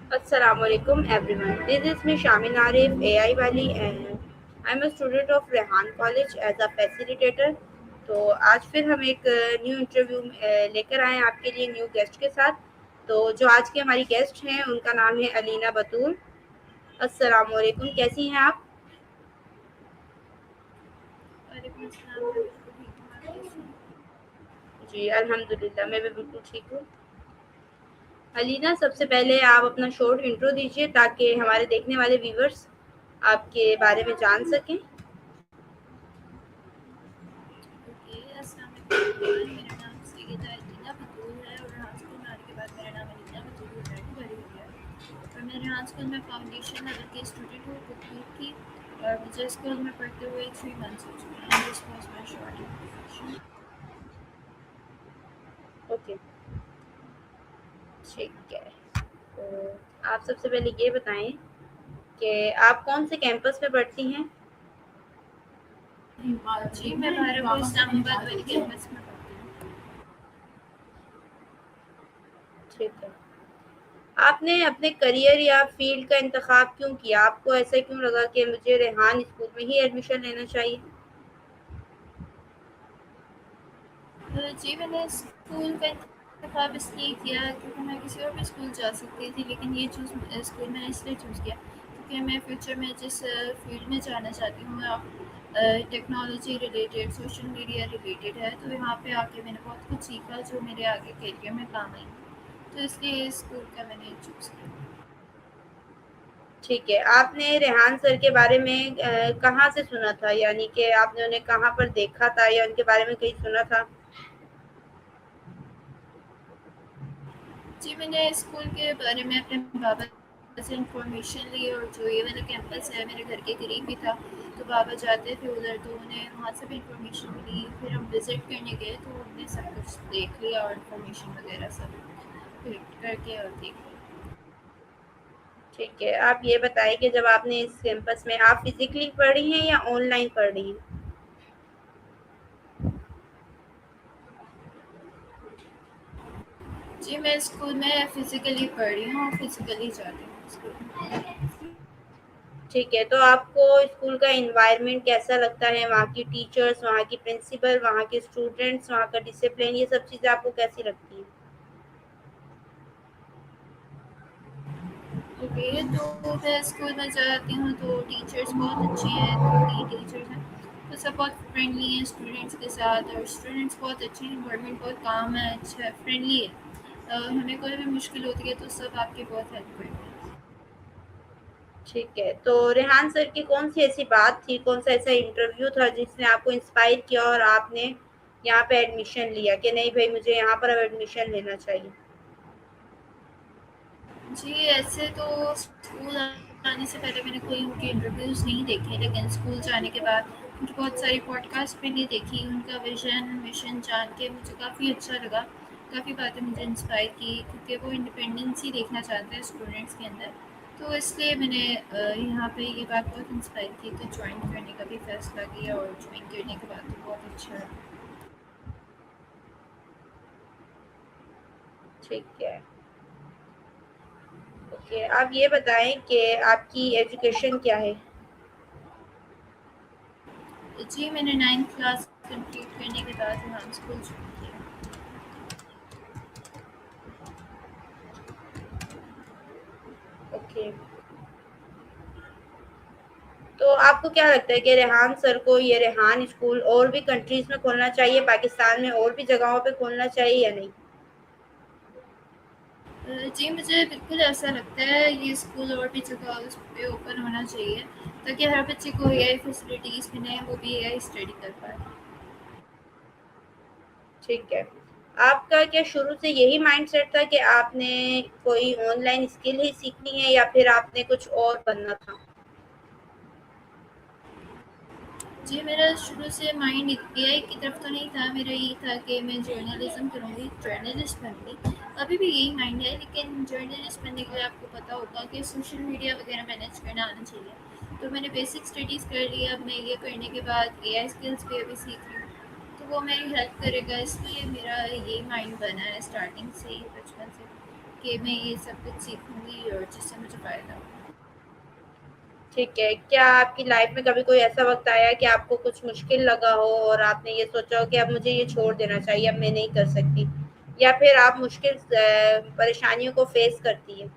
Assalamualaikum everyone. This is me Shamin Arif, AI वाली and I'm a student of Rehan college as a facilitator. तो आज फिर हम एक न्यू इंटरव्यू लेकर आए हैं आपके लिए न्यू गेस्ट के साथ। तो जो आज की हमारी गेस्ट हैं उनका नाम है अलीना बतूल। अस्सलामुअलैकुम, कैसी हैं आप? वालेकुम अस्सलाम, मैं बिल्कुल ठीक हूँ, आप कैसी हैं? जी अल्हम्दुलिल्लाह, मैं भी बिल्कुल ठीक हूँ। अलीना, सबसे पहले आप अपना शॉर्ट इंट्रो दीजिए ताकि हमारे देखने वाले व्यूवर्स आपके बारे में जान सकें। ओके, अस्सलाम वालेकुम एवरीवन, मेरा नाम सैयदा अलीना बतूल है और रेहान स्कूल में आने के बाद मेरा नाम अलीना बतूल ऑलरेडी बड़ी हो गया है। और मैं रेहान स्कूल में फाउंडेशन लेवल की स्टूडेंट हूँ बुक की। और मुझे स्कूल में पढ़ते हुए 3 मंथ्स हो चुके हैं। This was my short introduction. Okay, ठीक है। तो आप सबसे पहले ये बताएं कि आप कौन से कैंपस में पढ़ती हैं? जी, मैं भारत इस्लामाबाद वाली कैंपस में पढ़ती हूँ। ठीक है। आपने अपने करियर या फील्ड का इंतखाब क्यों किया? आपको ऐसा क्यों लगा कि मुझे रेहान स्कूल में ही एडमिशन लेना चाहिए? जी, मैंने स्कूल का इंतख़ाब इसलिए किया क्योंकि मैं किसी और भी स्कूल जा सकती थी, लेकिन ये स्कूल मैंने इसलिए चूज़ किया क्योंकि मैं फ्यूचर में जिस फील्ड में जाना चाहती हूँ, technology related, social media related है। तो यहाँ पे आके मैंने बहुत कुछ सीखा जो मेरे आगे करियर में काम आएंगे। तो इसलिए इस स्कूल का मैंने चूज़ किया। ठीक है। आपने रेहान सर के बारे में कहाँ से सुना था? यानी कि आपने उन्हें कहाँ पर देखा था या उनके बारे में कहीं सुना था? जी, मैंने स्कूल के बारे में अपने बाबा से इन्फॉर्मेशन ली और जो ये वाला कैंपस है मेरे घर के करीब ही था। तो बाबा जाते थे उधर, तो उन्हें वहाँ से भी इन्फॉर्मेशन मिली। फिर हम विज़िट करने गए तो हमने सब कुछ देख लिया और इन्फॉर्मेशन वगैरह सब कलेक्ट करके और देख लिया। ठीक है। आप ये बताएं कि जब आपने इस कैंपस में आप फिजिकली पढ़ी हैं या ऑनलाइन पढ़ रही हैं? जी, मैं स्कूल में फ़िज़िकली पढ़ रही हूँ और फ़िज़िकली जाती हूँ स्कूल। ठीक है। तो आपको स्कूल का एनवायरनमेंट कैसा लगता है? वहाँ की टीचर्स, वहाँ की प्रिंसिपल, वहाँ के स्टूडेंट्स, वहाँ का डिसिप्लिन, ये सब चीज़ें आपको कैसी लगती हैं? ओके, तो मैं स्कूल में जाती हूँ तो टीचर्स बहुत अच्छे हैं, 2 टीचर्स हैं। तो सब बहुत फ्रेंडली हैं स्टूडेंट्स के साथ और स्टूडेंट्स बहुत अच्छे हैं, इन्वायरमेंट बहुत काम है, अच्छा है, फ्रेंडली है। हमें कोई भी मुश्किल होती है तो सब आपकी बहुत हेल्प करते हैं। ठीक है। तो रेहान सर की कौन-सी ऐसी बात थी, कौन-सा ऐसा इंटरव्यू था जिसने आपको इंस्पायर किया और आपने यहाँ पे एडमिशन लिया कि नहीं भई मुझे यहाँ पर अब एडमिशन लेना चाहिए? जी, ऐसे तो स्कूल आने से पहले मैंने कोई उनके इंटरव्यूज़ नहीं देखे, लेकिन स्कूल जाने के बाद उनकी बहुत सारी पॉडकास्ट मैंने देखी। उनका विज़न, मिशन जान के मुझे काफ़ी अच्छा लगा। काफ़ी बातें मुझे इंस्पायर की क्योंकि वो इंडिपेंडेंसी देखना चाहते हैं स्टूडेंट्स के अंदर। तो इसलिए मैंने यहाँ पे ये बात बहुत इंस्पायर की, तो जॉइन करने का भी फ़ैसला किया और जॉइन करने के बाद तो बहुत अच्छा रहा। ठीक है। ओके, आप ये बताएँ कि आपकी एजुकेशन क्या है? जी, मैंने 9th क्लास कंप्लीट करने के बाद यहाँ स्कूल जॉइन किया। ओके। तो आपको क्या लगता है कि रेहान सर को ये रेहान स्कूल और भी कंट्रीज़ में खोलना चाहिए, पाकिस्तान में और भी जगहों पे खोलना चाहिए या नहीं? जी, मुझे बिल्कुल ऐसा लगता है ये स्कूल और भी जगह उस पे ओपन होना चाहिए ताकि हर बच्चे को एआई फैसिलिटीज़ मिलें, वो भी एआई स्टडी कर पाए। ठीक है। आपका क्या शुरू से यही माइंडसेट था कि आपने कोई ऑनलाइन स्किल ही सीखनी है या फिर आपने कुछ और बनना था? जी, मेरा शुरू से माइंड एआई की तरफ तो नहीं था, मेरा यही था कि मैं जर्नलिज़्म करूँगी, जर्नलिस्ट बनूँगी। अभी भी यही माइंड है, लेकिन जर्नलिस्ट बनने के लिए आपको पता होगा कि सोशल मीडिया वगैरह मैनेज करना आना चाहिए। तो मैंने बेसिक स्टडीज़ कर ली, अब मैं ये करने के बाद एआई स्किल्स भी अभी सीख रही हूँ। तो वो मेरी हेल्प करेगा, इसलिए मेरा यही माइंड बना है स्टार्टिंग से ही, बचपन से, कि मैं ये सब कुछ सीखूँगी और जिससे मुझे फ़ायदा हो। ठीक है। क्या आपकी लाइफ में कभी कोई ऐसा वक़्त आया कि आपको कुछ मुश्किल लगा हो और आपने ये सोचा हो कि अब मुझे ये छोड़ देना चाहिए, अब मैं नहीं कर सकती? या फिर आप मुश्किल परेशानियों को फ़ेस करती हैं?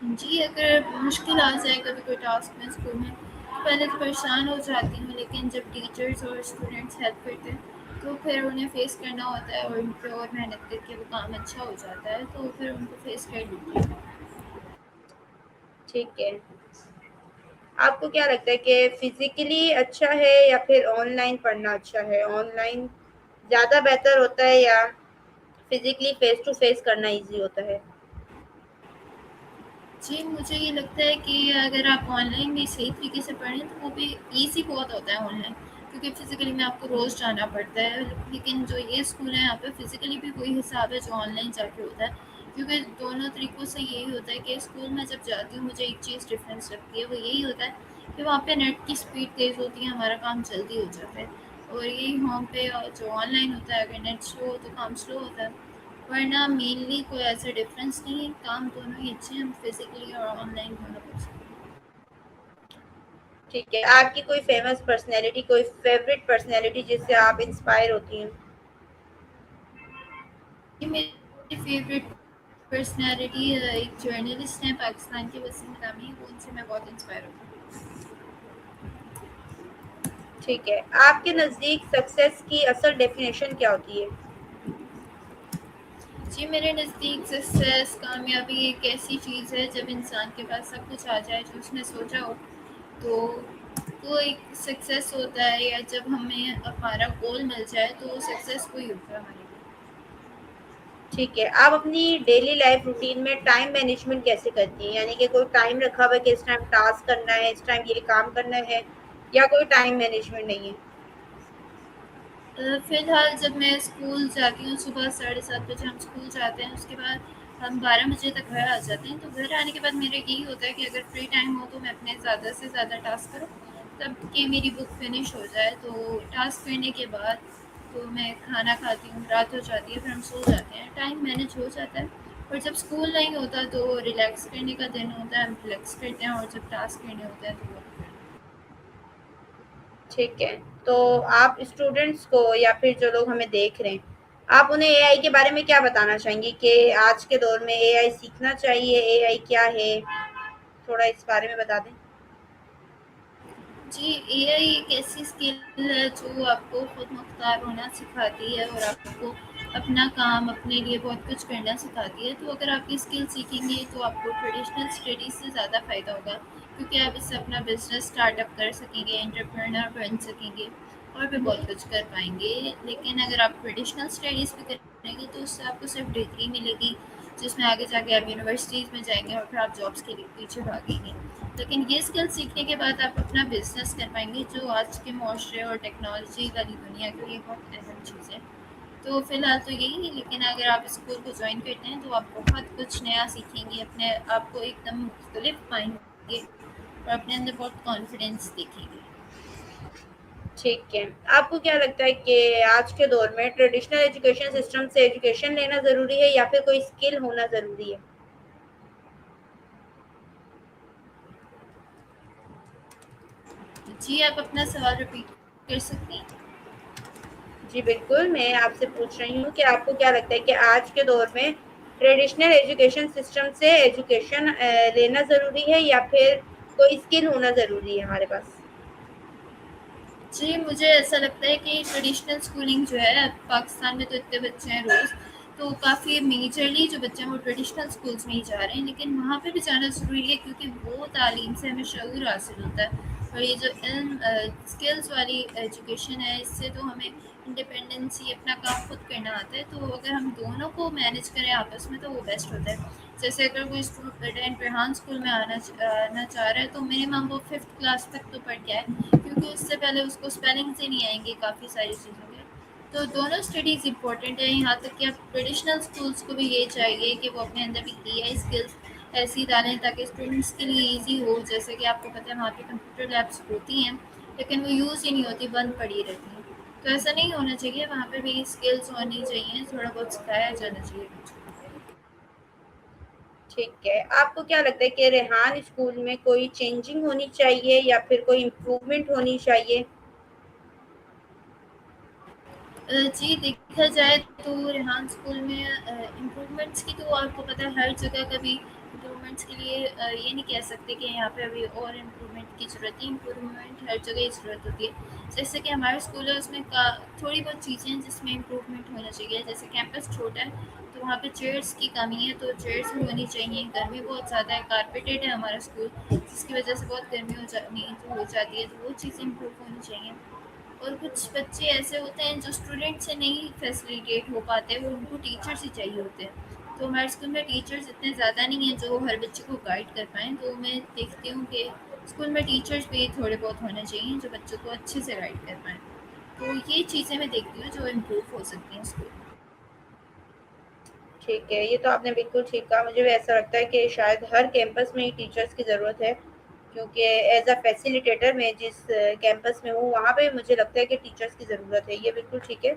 जी, अगर मुश्किल आ जाए कभी कोई टास्क में स्कूल में, तो पहले तो परेशान हो जाती हूँ, लेकिन जब टीचर्स और स्टूडेंट्स हेल्प करते हैं, तो फिर उन्हें फ़ेस करना होता है और उन पे और मेहनत करके वो काम अच्छा हो जाता है, तो फिर उनको फ़ेस कर लेती हूँ। ठीक है। आपको क्या लगता है कि फ़िज़िकली अच्छा है या फिर ऑनलाइन पढ़ना अच्छा है? ऑनलाइन ज़्यादा बेहतर होता है या फ़िज़िकली फ़ेस टू फ़ेस करना ईज़ी होता है? जी, मुझे ये लगता है कि अगर आप ऑनलाइन भी सही तरीके से पढ़ें तो वो भी ईज़ी बहुत होता है ऑनलाइन, क्योंकि फ़िज़िकली में आपको रोज़ जाना पड़ता है। लेकिन जो ये स्कूल है यहाँ पे फ़िज़िकली भी वही हिसाब है जो ऑनलाइन जाके होता है, क्योंकि दोनों तरीकों से यही होता है कि स्कूल में जब जाती हूँ मुझे एक चीज़ डिफ़रेंस लगती है, वो यही होता है कि वहाँ पे नेट की स्पीड तेज़ होती है, हमारा काम जल्दी हो जाता है। और यही होम पे जो ऑनलाइन होता है, अगर नेट स्लो हो तो काम स्लो होता है। वरना मेनली कोई ऐसा डिफरेंस नहीं है, काम दोनों ही अच्छे हैं, हम फिजिकली और ऑनलाइन दोनों कर सकते हैं। ठीक है। आपकी कोई फ़ेमस पर्सनैलिटी, कोई फ़ेवरेट पर्सनैलिटी जिससे आप इंस्पायर होती हैं? ये मेरी फेवरेट पर्सनैलिटी एक जर्नलिस्ट हैं पाकिस्तान के, वसीम इनामी, वो उनसे मैं बहुत इंस्पायर होती हूँ। ठीक है। आपके नज़दीक सक्सेस की असल डेफ़िनेशन क्या होती है? जी, मेरे नज़दीक सक्सेस, कामयाबी एक ऐसी चीज़ है जब इंसान के पास सब कुछ आ जाए जो उसने सोचा हो, तो वो एक सक्सेस होता है, या जब हमें हमारा गोल मिल जाए तो वो सक्सेस कोई होता है हमारे लिए। ठीक है। आप अपनी डेली लाइफ़ रूटीन में टाइम मैनेजमेंट कैसे करती हैं? यानी कि कोई टाइम रखा हुआ है कि इस टाइम टास्क करना है, इस टाइम ये काम करना है या कोई टाइम मैनेजमेंट नहीं है? फ़िलहाल जब मैं स्कूल जाती हूँ, सुबह 7:30 बजे हम स्कूल जाते हैं, उसके बाद हम 12 बजे तक घर आ जाते हैं। तो घर आने के बाद मेरा यही होता है कि अगर फ्री टाइम हो तो मैं अपने ज़्यादा से ज़्यादा टास्क करूँ, तब कि मेरी बुक फिनिश हो जाए। तो टास्क करने के बाद तो मैं खाना खाती हूँ, रात हो जाती है, फिर हम सो जाते हैं, टाइम मैनेज हो जाता है। और जब स्कूल नहीं होता तो रिलैक्स करने का दिन होता है, हम रिलैक्स करते हैं, और जब टास्क करने होते हैं तो वो करते हैं। ठीक है। तो आप स्टूडेंट्स को या फिर जो लोग हमें देख रहे हैं, आप उन्हें एआई के बारे में क्या बताना चाहेंगी कि आज के दौर में एआई सीखना चाहिए, एआई क्या है? थोड़ा इस बारे में बता दें। जी, एआई एक ऐसी स्किल है जो आपको खुद मुख्तार होना सिखाती है और आपको अपना काम अपने लिए बहुत कुछ करना सिखाती है। तो अगर आप ये स्किल सीखेंगे तो आपको ट्रेडिशनल स्टडीज़ से ज़्यादा फ़ायदा होगा, क्योंकि आप इससे अपना बिज़नेस स्टार्टअप कर सकेंगे, एंटरप्रेन्योर बन सकेंगे और भी बहुत कुछ कर पाएँगे। लेकिन अगर आप ट्रेडिशनल स्टडीज़ भी करेंगे तो उससे आपको सिर्फ़ डिग्री मिलेगी, जिसमें आगे जाके आप यूनिवर्सिटीज़ में जाएँगे और फिर आप जॉब्स के लिए पीछे भागेंगे। लेकिन ये स्किल सीखने के बाद आप अपना बिज़नेस कर पाएँगे, जो आज के मुआशरे और टेक्नोलॉजी वाली दुनिया के लिए बहुत अहम चीज़ है। तो फ़िलहाल तो यही है, लेकिन अगर आप स्कूल को जॉइन करते हैं तो आप बहुत कुछ नया सीखेंगे, अपने आप को एकदम मुख्तलिफ पाएँगे और अपने अंदर बहुत कॉन्फिडेंस देखेंगे। ठीक है। आपको क्या लगता है कि आज के दौर में ट्रेडिशनल एजुकेशन सिस्टम से एजुकेशन लेना ज़रूरी है या फिर कोई स्किल होना ज़रूरी है? जी, आप अपना सवाल रिपीट कर सकती हैं? जी बिल्कुल, मैं आपसे पूछ रही हूँ कि आपको क्या लगता है कि आज के दौर में ट्रेडिशनल एजुकेशन सिस्टम से एजुकेशन लेना ज़रूरी है या फिर कोई स्किल होना ज़रूरी है हमारे पास? जी, मुझे ऐसा लगता है कि ट्रेडिशनल स्कूलिंग जो है, पाकिस्तान में तो इतने बच्चे हैं रोज़, तो काफ़ी मेजरली जो बच्चे हैं वो ट्रेडिशनल स्कूल्स में ही जा रहे हैं, लेकिन वहाँ पे भी जाना ज़रूरी है, क्योंकि वो तालीम से हमें शऊर हासिल होता है। और ये जो स्किल्स वाली एजुकेशन है, इससे तो हमें इंडिपेंडेंसी, अपना काम खुद करना आता है। तो अगर हम दोनों को मैनेज करें आपस में तो वो बेस्ट होता है। जैसे अगर कोई स्टूडेंट रेहान स्कूल में आना चाह रहा है, तो मिनिमम वो 5th क्लास तक तो पढ़ के आए, क्योंकि उससे पहले उसको स्पेलिंग से नहीं आएंगे काफ़ी सारी चीज़ों के। तो दोनों स्टडीज़ इंपॉर्टेंट है, यहाँ तक कि आप ट्रेडिशनल स्कूल्स को भी ये चाहिए कि वो अपने अंदर भी एआई स्किल्स ऐसी डालें ताकि स्टूडेंट्स के लिए ईजी हो। जैसे कि आपको पता है वहाँ पे कंप्यूटर लैब्स होती हैं, लेकिन वो यूज़ ही नहीं होती, बंद पड़ी रहती हैं। तो ऐसा नहीं होना चाहिए, वहाँ पे भी स्किल्स होनी चाहिए, थोड़ा बहुत सिखाया जाना चाहिए बच्चों को। ठीक है, आपको क्या लगता है कि रेहान स्कूल में कोई चेंजिंग होनी चाहिए या फिर कोई इम्प्रूवमेंट होनी चाहिए? जी, देखा जाए तो रेहान स्कूल में इम्प्रूवमेंट्स की तो आपको पता है हर जगह का भी इम्प्रूवमेंट्स के लिए ये नहीं कह सकते कि यहाँ पे अभी और इम्प्रूवमेंट की ज़रूरत है, इम्प्रूवमेंट हर जगह ही ज़रूरत होती है। जैसे कि हमारा स्कूल है उसमें का थोड़ी बहुत चीज़ें हैं जिसमें इम्प्रूवमेंट होना चाहिए, जैसे कैंपस छोटा है तो वहाँ पे चेयर्स की कमी है, तो चेयर्स भी होनी चाहिए। गर्मी बहुत ज़्यादा है, कारपेटेड है हमारा स्कूल, जिसकी वजह से बहुत गर्मी हो जाती है, तो वो चीज़ें इम्प्रूव होनी चाहिए। और कुछ बच्चे ऐसे होते हैं जो स्टूडेंट से नहीं फैसिलिटेट हो पाते, वो उनको टीचर्स ही चाहिए होते हैं। तो हमारे स्कूल में टीचर्स इतने ज़्यादा नहीं हैं जो हर बच्चे को गाइड कर पाएँ, तो मैं देखती हूँ कि स्कूल में टीचर्स भी थोड़े बहुत होने चाहिए जो बच्चों को अच्छे से गाइड कर पाएँ। तो ये चीज़ें मैं देखती हूँ जो इम्प्रूव हो सकती हैं स्कूल में। ठीक है, ये तो आपने बिल्कुल ठीक कहा। मुझे भी ऐसा लगता है कि शायद हर कैंपस में ही टीचर्स की ज़रूरत है, क्योंकि एज़ अ फैसिलिटेटर मैं जिस कैंपस में हूँ, वहाँ पे मुझे लगता है कि टीचर्स की ज़रूरत है। ये बिल्कुल ठीक है।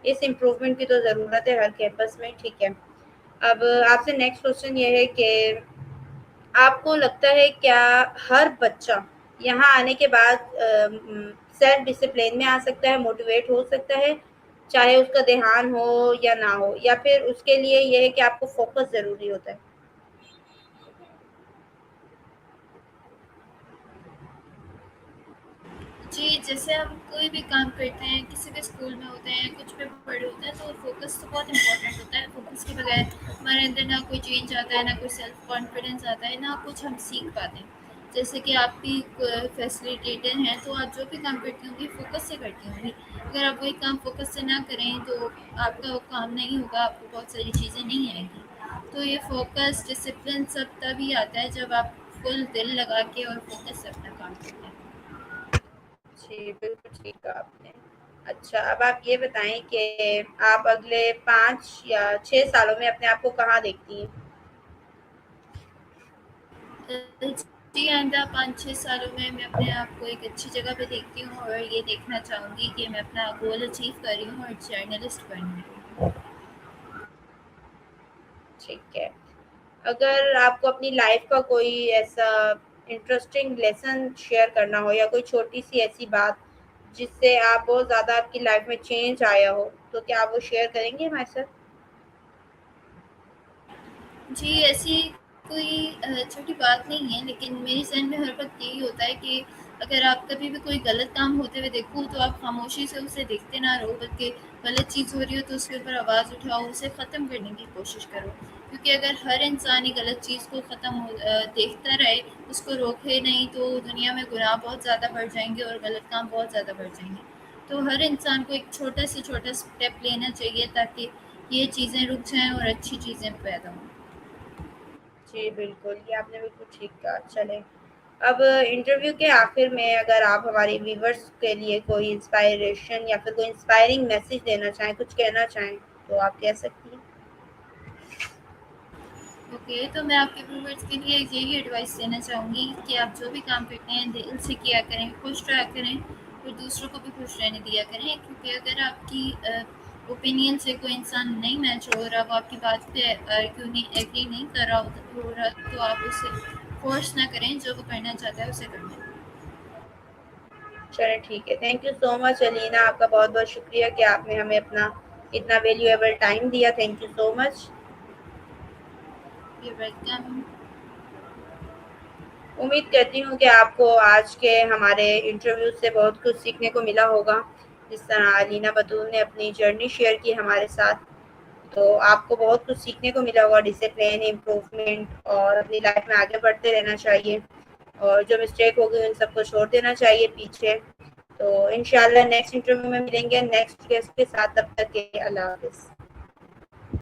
इस इम्प्रूवमेंट की तो ज़रूरत है हर कैंपस में, ठीक है। अब आपसे नेक्स्ट क्वेश्चन ये है कि आपको लगता है क्या हर बच्चा यहाँ आने के बाद सेल्फ डिसिप्लिन में आ सकता है, मोटिवेट हो सकता है, चाहे उसका ध्यान हो या ना हो, या फिर उसके लिए ये है कि आपको फोकस ज़रूरी होता है? जी, जैसे हम कोई भी काम करते हैं, किसी भी स्कूल में होते हैं, कुछ भी बड़े होते हैं, तो फ़ोकस तो बहुत इम्पोर्टेंट होता है। फ़ोकस के बगैर हमारे अंदर ना कोई चेंज आता है, ना कोई सेल्फ कॉन्फिडेंस आता है, ना कुछ हम सीख पाते हैं। जैसे कि आप भी फैसिलिटेटर हैं, तो आप जो भी काम करती होंगी, फ़ोकस से करती होंगी। अगर आप वही काम फ़ोकस से ना करें, तो आपका वो काम नहीं होगा, आपको बहुत सारी चीज़ें नहीं आएँगी। तो ये फ़ोकस, डिसिप्लिन सब तभी आता है, जब आप फुल दिल लगा के और फ़ोकस से अपना काम करते हैं। जी, बिल्कुल ठीक कहा आपने। अच्छा, अब आप ये बताएँ कि आप अगले 5 या 6 सालों में अपने आप को कहाँ देखती हैं? जी, आइंदा 5-6 सालों में मैं अपने आप को एक अच्छी जगह पे देखती हूँ और ये देखना चाहूँगी कि मैं अपना गोल अचीव कर रही हूँ और जर्नलिस्ट बन रही हूँ। ठीक है। अगर आपको अपनी लाइफ़ का कोई ऐसा इंटरेस्टिंग लेसन शेयर करना हो या कोई छोटी-सी ऐसी बात, जिससे आप बहुत ज़्यादा आपकी लाइफ़ में चेंज आया हो, तो क्या आप वो शेयर करेंगे हमारे साथ? जी, ऐसी कोई छोटी बात नहीं है, लेकिन मेरे ज़हन में हर वक़्त यही होता है कि अगर आप कभी भी कोई गलत काम होते हुए देखो, तो आप खामोशी से उसे देखते ना रहो, बल्कि गलत चीज़ हो रही हो तो उसके ऊपर आवाज़ उठाओ, उसे ख़त्म करने की कोशिश करो। क्योंकि अगर हर इंसान ही गलत चीज़ को देखता रहे, उसको रोके नहीं, तो दुनिया में गुनाह बहुत ज़्यादा बढ़ जाएँगे और गलत काम बहुत ज़्यादा बढ़ जाएँगे। तो हर इंसान को एक छोटा से छोटा स्टेप लेना चाहिए ताकि ये चीज़ें रुक जाएँ और अच्छी चीज़ें पैदा हों। जी, बिल्कुल, ये आपने बिल्कुल ठीक कहा। चलें, अब इंटरव्यू के आखिर में अगर आप हमारे व्यूअर्स के लिए कोई इंस्पायरेशन या फिर कोई इंस्पायरिंग मैसेज देना चाहें, कुछ कहना चाहें, तो आप कह सकती हैं। ओके, तो मैं आपके व्यूअर्स के लिए यही एडवाइस देना चाहूँगी कि आप जो भी काम करते हैं दिल से किया करें, खुश रहा करें और दूसरों को भी खुश रहने दिया करें, क्योंकि अगर आपकी ओपिनियन से कोई इंसान नहीं मैच हो रहा, वो आपकी बात पे आर्ग्यू नहीं एग्री नहीं कर रहा हो रहा, तो आप उसे फोर्स ना करें, जो वो करना चाहता है उसे करने दें। चलें, ठीक है। Thank you so much Alina, आपका बहुत-बहुत शुक्रिया कि आपने हमें अपना इतना वैल्यूएबल टाइम दिया। Thank you so much. You welcome. उम्मीद करती हूँ कि आपको आज के हमारे इंटरव्यू से बहुत कुछ सीखने को मिला होगा। जिस तरह अलीना बतूल ने अपनी जर्नी शेयर की हमारे साथ, तो आपको बहुत कुछ सीखने को मिला होगा, डिसिप्लिन, इम्प्रूवमेंट और अपनी लाइफ में आगे बढ़ते रहना चाहिए और जो मिस्टेक हो गई उन सबको छोड़ देना चाहिए पीछे। तो इंशाल्लाह नेक्स्ट इंटरव्यू में मिलेंगे नेक्स्ट गेस्ट के साथ, तब तक के लिए अल्लाह हाफ़िज़।